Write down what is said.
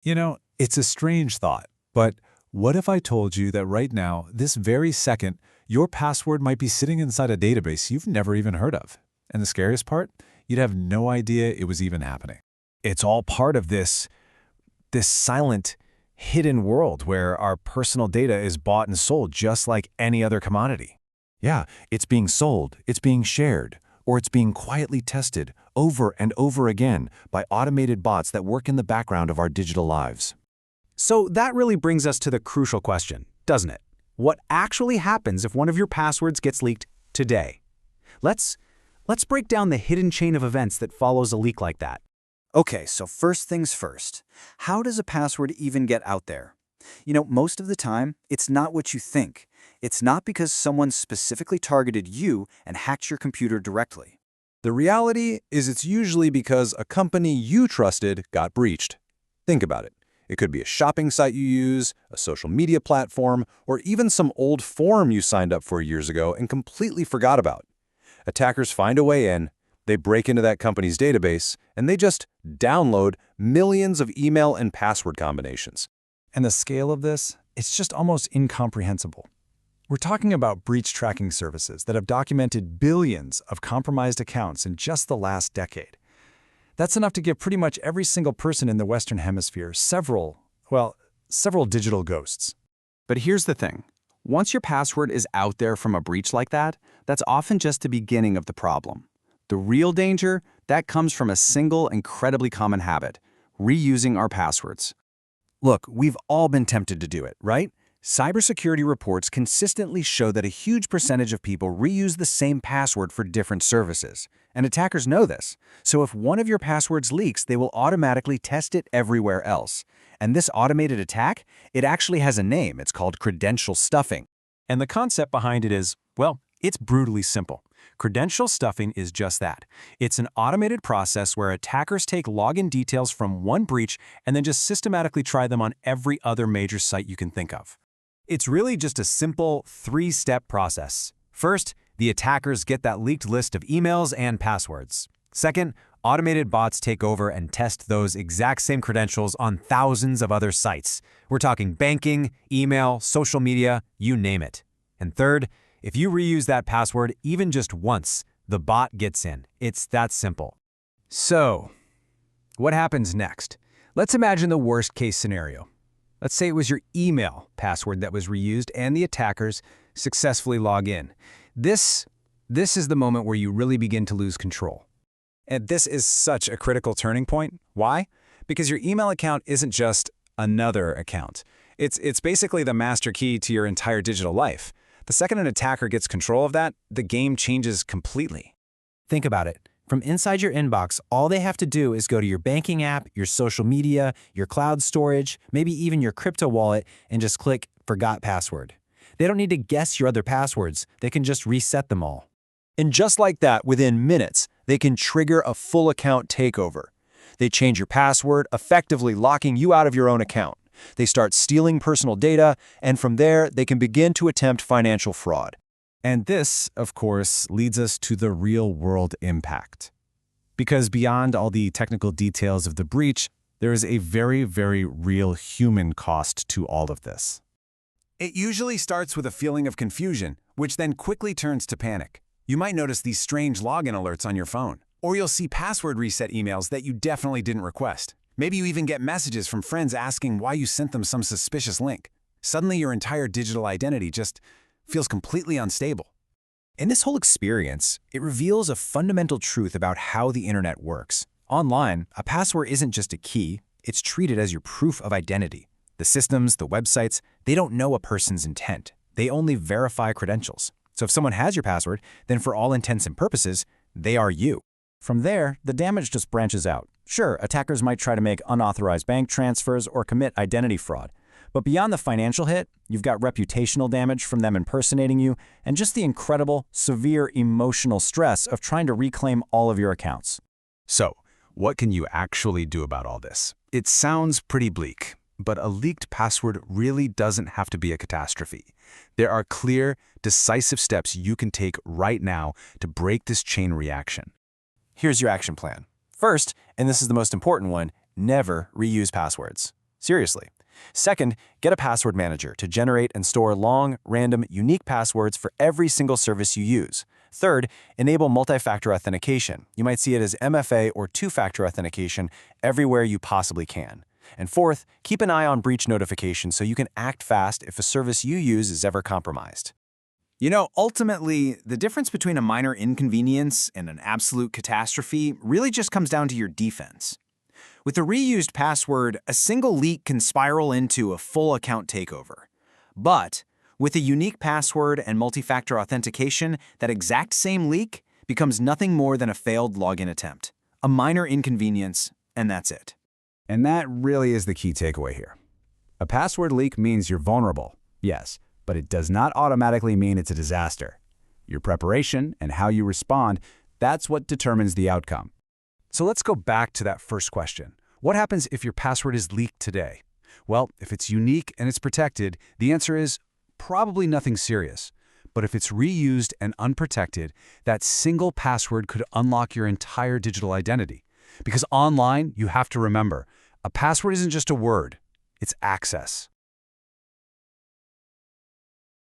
It's a strange thought, but what if I told you that right now, this very second, your password might be sitting inside a database you've never even heard of? And the scariest part? You'd have no idea it was even happening. It's all part of this silent, hidden world where our personal data is bought and sold just like any other commodity. Yeah, it's being sold, it's being shared, or it's being quietly tested over and over again by automated bots that work in the background of our digital lives. So that really brings us to the crucial question, doesn't it? What actually happens if one of your passwords gets leaked today? Let's break down the hidden chain of events that follows a leak like that. Okay, so first things first. How does a password even get out there? Most of the time, it's not what you think. It's not because someone specifically targeted you and hacked your computer directly. The reality is it's usually because a company you trusted got breached. Think about it. It could be a shopping site you use, a social media platform, or even some old form you signed up for years ago and completely forgot about. Attackers find a way in, they break into that company's database, and they just download millions of email and password combinations. And the scale of this, it's just almost incomprehensible. We're talking about breach tracking services that have documented billions of compromised accounts in just the last decade. That's enough to give pretty much every single person in the Western Hemisphere several digital ghosts. But here's the thing. Once your password is out there from a breach like that, that's often just the beginning of the problem. The real danger, that comes from a single, incredibly common habit: reusing our passwords. Look, we've all been tempted to do it, right? Cybersecurity reports consistently show that a huge percentage of people reuse the same password for different services. And attackers know this. So if one of your passwords leaks, they will automatically test it everywhere else. And this automated attack, it actually has a name. It's called credential stuffing. And the concept behind it is, well, it's brutally simple. Credential stuffing is just that. It's an automated process where attackers take login details from one breach and then just systematically try them on every other major site you can think of. It's really just a simple three-step process. First, the attackers get that leaked list of emails and passwords. Second, automated bots take over and test those exact same credentials on thousands of other sites. We're talking banking, email, social media, you name it. And third, if you reuse that password even just once, the bot gets in. It's that simple. So, what happens next? Let's imagine the worst-case scenario. Let's say it was your email password that was reused and the attackers successfully log in. This is the moment where you really begin to lose control. And this is such a critical turning point. Why? Because your email account isn't just another account. It's basically the master key to your entire digital life. The second an attacker gets control of that, the game changes completely. Think about it. From inside your inbox, all they have to do is go to your banking app, your social media, your cloud storage, maybe even your crypto wallet, and just click Forgot Password. They don't need to guess your other passwords. They can just reset them all. And just like that, within minutes, they can trigger a full account takeover. They change your password, effectively locking you out of your own account. They start stealing personal data, and from there, they can begin to attempt financial fraud. And this, of course, leads us to the real-world impact. Because beyond all the technical details of the breach, there is a very, very real human cost to all of this. It usually starts with a feeling of confusion, which then quickly turns to panic. You might notice these strange login alerts on your phone, or you'll see password reset emails that you definitely didn't request. Maybe you even get messages from friends asking why you sent them some suspicious link. Suddenly, your entire digital identity just feels completely unstable. In this whole experience, it reveals a fundamental truth about how the internet works. Online, a password isn't just a key, it's treated as your proof of identity. The systems, the websites, they don't know a person's intent. They only verify credentials. So if someone has your password, then for all intents and purposes, they are you. From there, the damage just branches out. Sure, attackers might try to make unauthorized bank transfers or commit identity fraud. But beyond the financial hit, you've got reputational damage from them impersonating you, and just the incredible, severe emotional stress of trying to reclaim all of your accounts. So, what can you actually do about all this? It sounds pretty bleak, but a leaked password really doesn't have to be a catastrophe. There are clear, decisive steps you can take right now to break this chain reaction. Here's your action plan. First, and this is the most important one, never reuse passwords. Seriously. Second, get a password manager to generate and store long, random, unique passwords for every single service you use. Third, enable multi-factor authentication. You might see it as MFA or two-factor authentication everywhere you possibly can. And fourth, keep an eye on breach notifications so you can act fast if a service you use is ever compromised. Ultimately, the difference between a minor inconvenience and an absolute catastrophe really just comes down to your defense. With a reused password, a single leak can spiral into a full account takeover. But with a unique password and multi-factor authentication, that exact same leak becomes nothing more than a failed login attempt. A minor inconvenience, and that's it. And that really is the key takeaway here. A password leak means you're vulnerable, yes, but it does not automatically mean it's a disaster. Your preparation and how you respond, that's what determines the outcome. So let's go back to that first question. What happens if your password is leaked today? Well, if it's unique and it's protected, the answer is probably nothing serious. But if it's reused and unprotected, that single password could unlock your entire digital identity. Because online, you have to remember, a password isn't just a word, it's access.